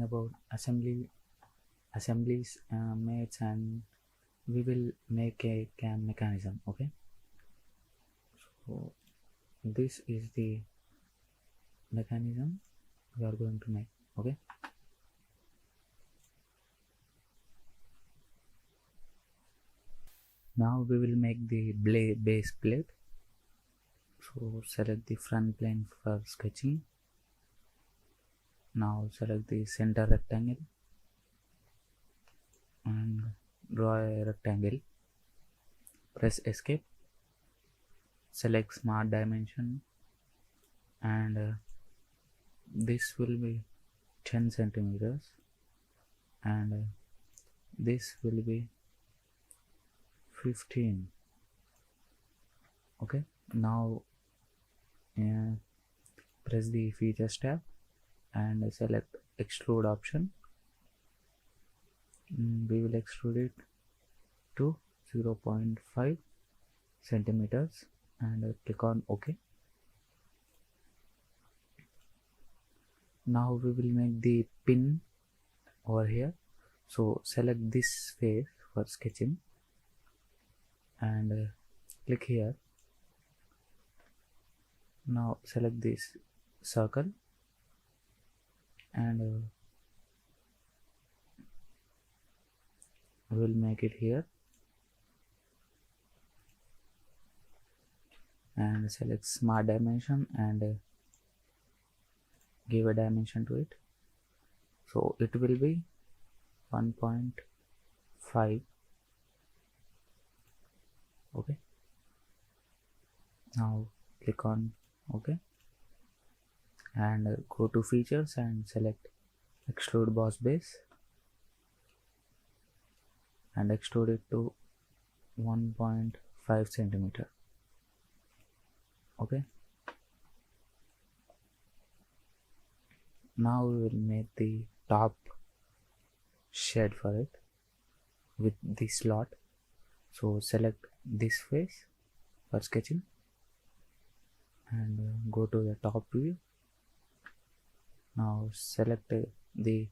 about assemblies, mates, and we will make a cam mechanism. Okay, so this is the mechanism we are going to make. Okay, now we will make the base plate. So select the front plane for sketching. Now select the center rectangle and draw a rectangle. Press escape, select smart dimension, and this will be 10 centimeters, and this will be 15. Okay, now press the features tab and select extrude option. We will extrude it to 0.5 centimeters and click on OK. Now we will make the pin over here. So select this face for sketching and click here. Now select this circle and we will make it here and select smart dimension and give a dimension to it. So it will be 1.5. Okay, now click on OK and go to features and select extrude boss base and extrude it to 1.5 centimeter. Okay, now we will make the top shed for it with this slot. So select this face for sketching and go to the top view. Now select the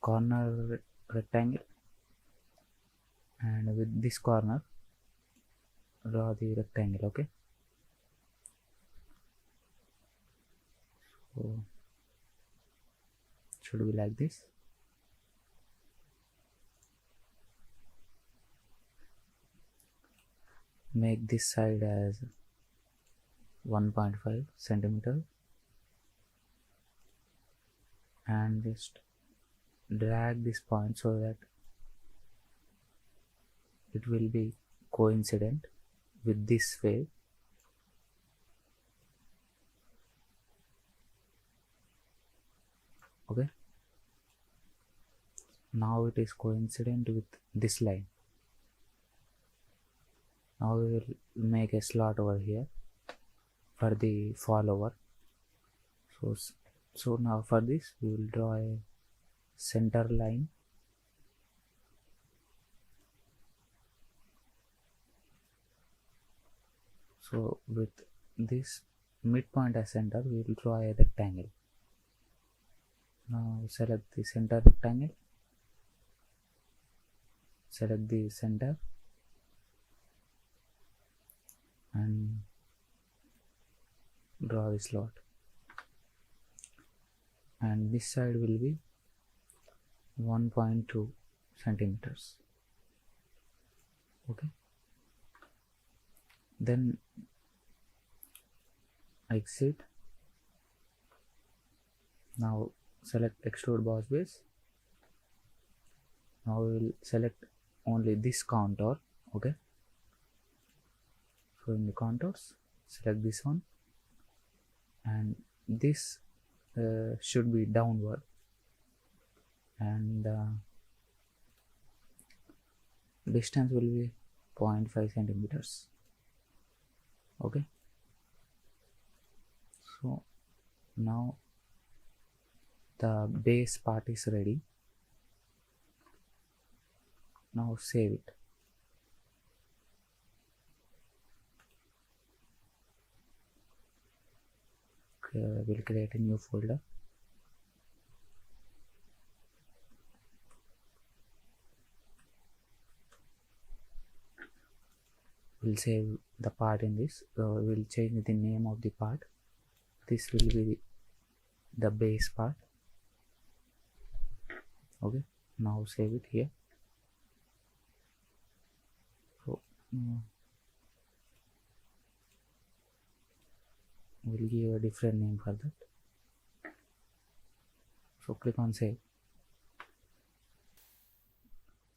corner rectangle and with this corner draw the rectangle. Okay, so should be like this. Make this side as 1.5 centimeter and just drag this point so that it will be coincident with this face. Okay, now it is coincident with this line. Now we will make a slot over here for the follower. So now for this we will draw a center line so with this midpoint as center we will draw a rectangle. Now select the center rectangle, select the center and draw the slot, and this side will be 1.2 centimeters. Okay, then exit. Now select extrude boss base. Now we will select only this contour. Okay, so in the contours select this one and this should be downward and distance will be 0.5 centimeters. Okay, so now the base part is ready. Now save it. Okay, we'll create a new folder. we'll save the part in this. We'll change the name of the part. This will be the base part. Okay, now save it here. So we'll give a different name for that. So click on save.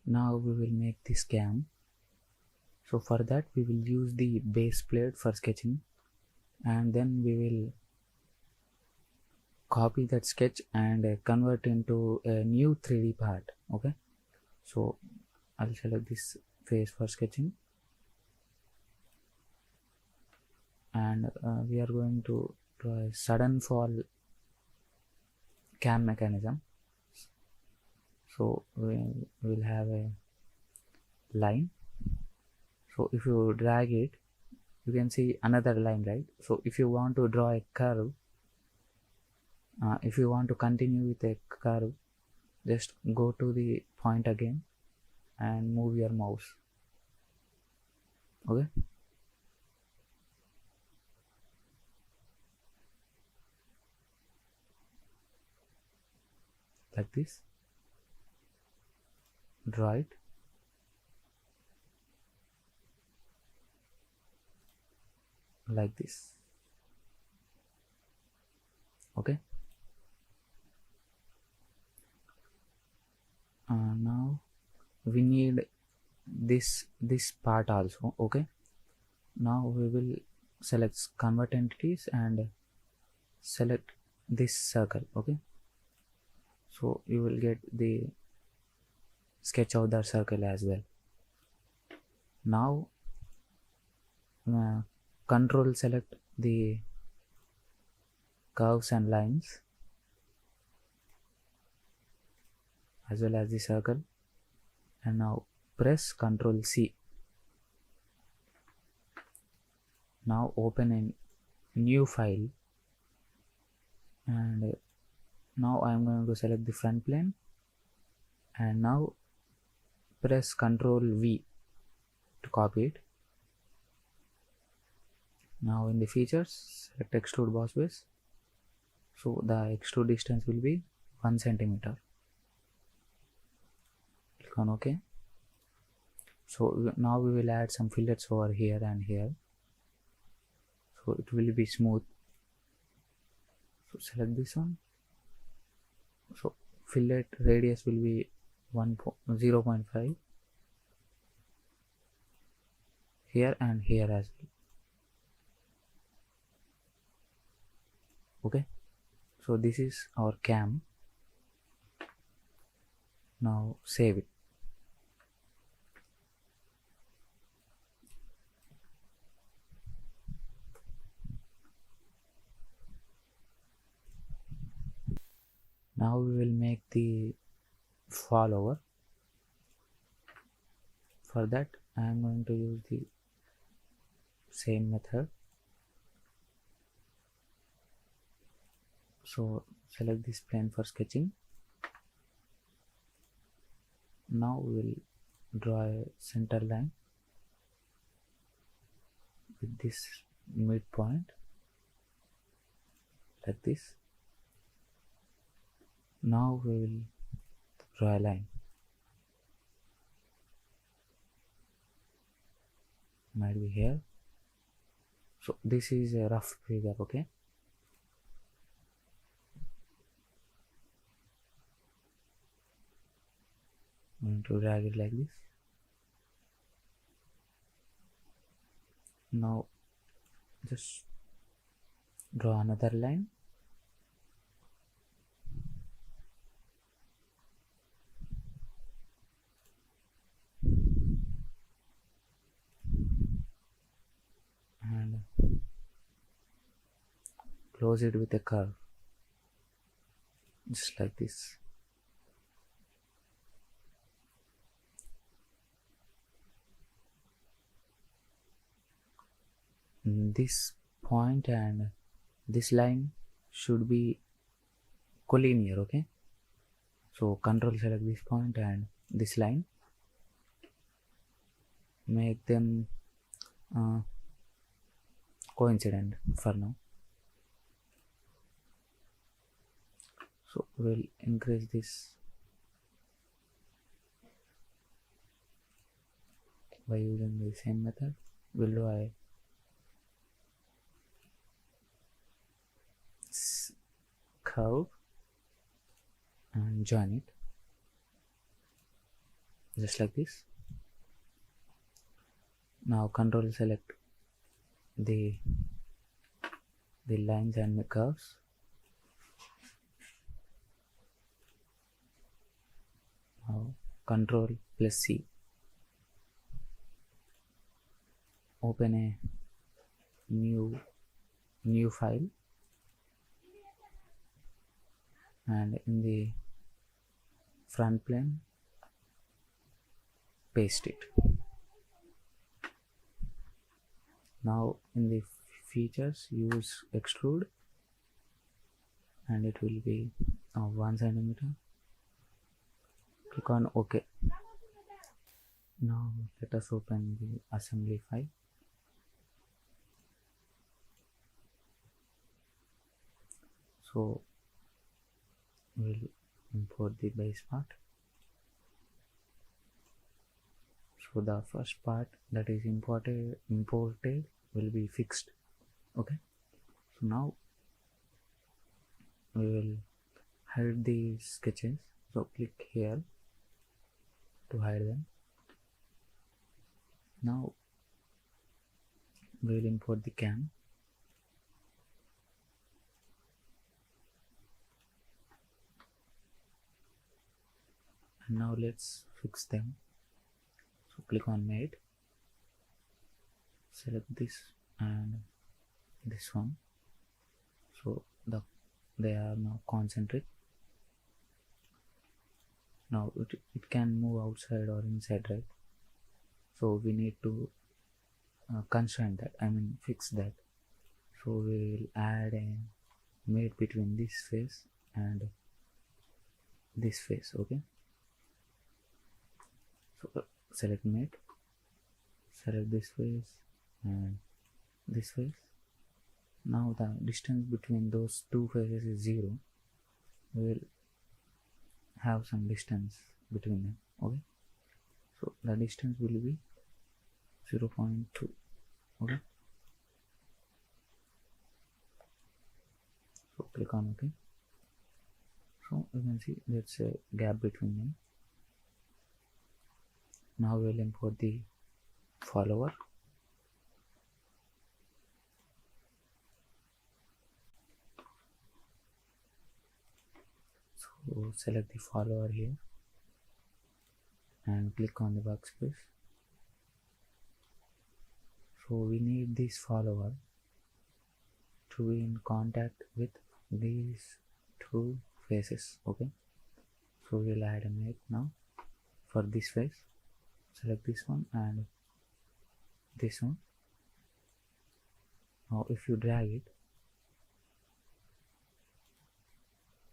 Now we will make this cam. So for that we will use the base plate for sketching, and then we will copy that sketch and convert into a new 3D part. Okay, so I'll select this face for sketching, and we are going to draw a sudden fall cam mechanism. So we will have a line. So if you drag it, you can see another line, right? So if you want to draw a curve, if you want to continue with a curve, just go to the point again and move your mouse. Okay, like this. Draw it. Like this. Okay, now we need this part also. Okay, now we will select convert entities and select this circle. Okay, so you will get the sketch of that circle as well. Now control select the curves and lines as well as the circle, and now press Ctrl C. Now open a new file, and now I am going to select the front plane, and now press Ctrl V to copy it. Now in the features, select extrude boss base. So the extrude distance will be 1 centimeter. Click on OK. So now we will add some fillets over here and here, so it will be smooth. So select this one. So fillet radius will be 0.5 here and here as well. Okay, so this is our cam. Now save it. Now we will make the follower. For that I am going to use the same method. So select this plane for sketching. Now we will draw a center line with this midpoint like this. Now we will draw a line. Might be here. So this is a rough figure. Okay, I'm going to drag it like this. Now just draw another line. And close it with a curve, just like this. This point and this line should be collinear. Okay, so control select this point and this line, make them coincident for now. So we'll increase this by using the same method. We'll do a curve and join it just like this. Now control select the lines and the curves. Now control plus C, open a new file, and in the front plane paste it. Now in the features use extrude, and it will be 1 centimeter. Click on OK. Now let us open the assembly file. So we'll import the base part. So the first part that is imported will be fixed. Okay. So now we will hide the sketches. So click here to hide them. Now we will import the cam. And now let's fix them. So click on made, select this and this one. So they are now concentric. Now it can move outside or inside, right? So we need to constrain that, fix that. So we will add a mate between this face and this face. Okay. So select mate, select this face and this face. Now the distance between those two faces is 0. We will have some distance between them. Okay. So the distance will be 0.2. Okay. So click on OK. So you can see there's a gap between them. Now we'll import the follower. So select the follower here and click on the workspace. So we need this follower to be in contact with these two faces. Okay. So we'll add a mate now for this face. Select this one and this one. Now if you drag it,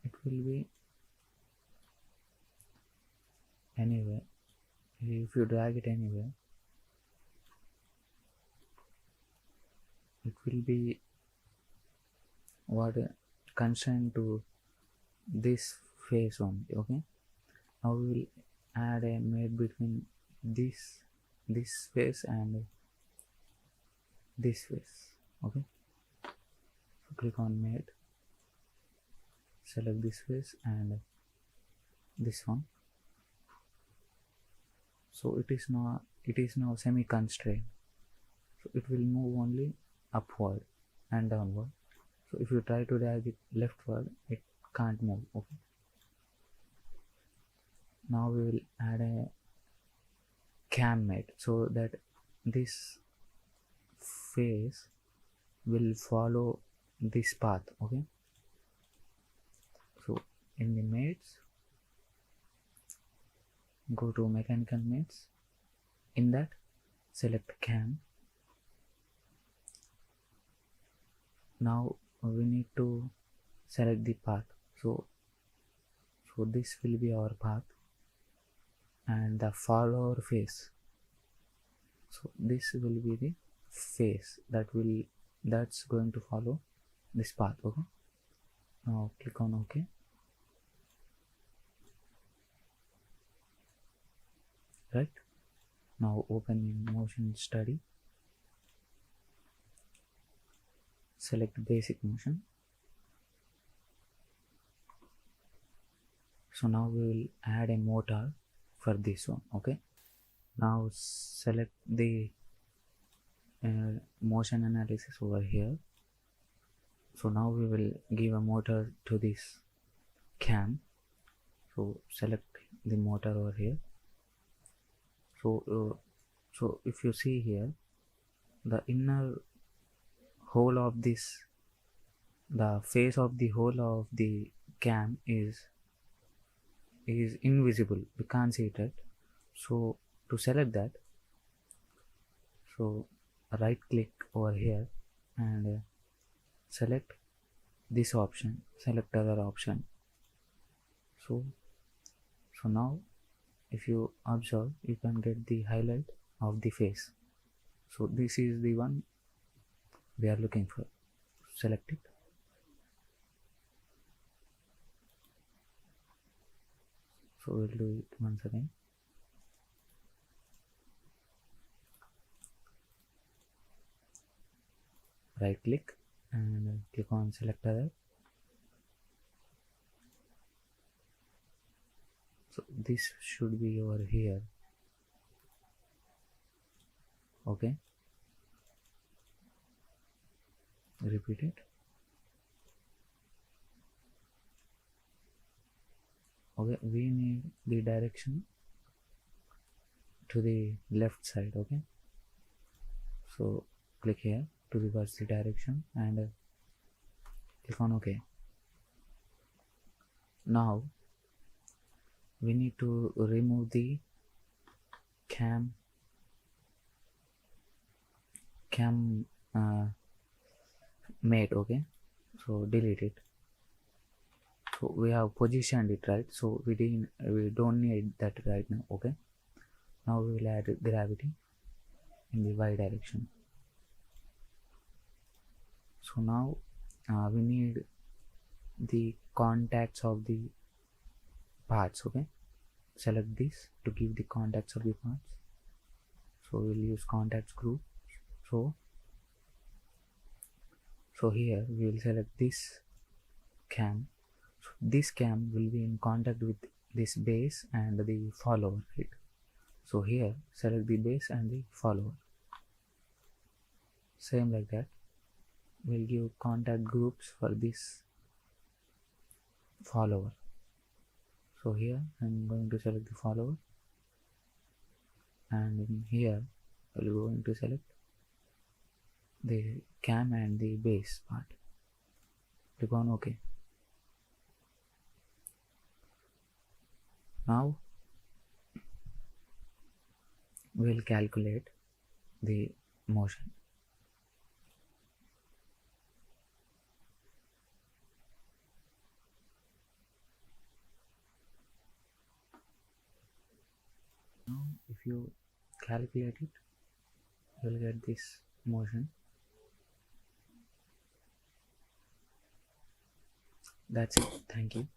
it will be anywhere. If you drag it anywhere, it will be constrained to this face only. Okay. Now we will add a mate between this face and this face. Okay. So click on mate, select this face and this one. So it is now semi-constrained. So it will move only upward and downward. So if you try to drag it leftward, it can't move. Okay. Now we will add a cam mate so that this face will follow this path. Okay. So in the mates, go to mechanical mates. In that, select cam. Now we need to select the path. So this will be our path and the follower face. So this will be the face that's going to follow this path. Okay, now click on OK. Right, now open in motion study, select basic motion. So now we will add a motor for this one. Okay, now select the motion analysis over here. So now we will give a motor to this cam. So select the motor over here. So if you see here, the inner hole of this, the face of the hole of the cam is invisible. We can't see it, right? So to select that, so right click over here and select this option, select other option. So now if you observe, you can get the highlight of the face. So this is the one we are looking for. Select it. So we'll do it once again. Right click and click on select other. So this should be over here. Okay, repeat it. Okay, we need the direction to the left side. Okay, so click here to reverse the direction and click on OK. Now we need to remove the cam mate. Okay, so delete it. So we have positioned it, right? So we don't need that right now. Okay, now we will add gravity in the y direction. So now we need the contacts of the parts. Okay, select this to give the contacts of the parts. So we'll use contacts group. So here we will select this cam. So this cam will be in contact with this base and the follower, right? So here select the base and the follower. Same like that, we'll give contact groups for this follower. So here I'm going to select the follower, and in here I'm going to select the cam and the base part. Click on OK. Now we'll calculate the motion. Now if you calculate it, you'll get this motion. That's it. Thank you.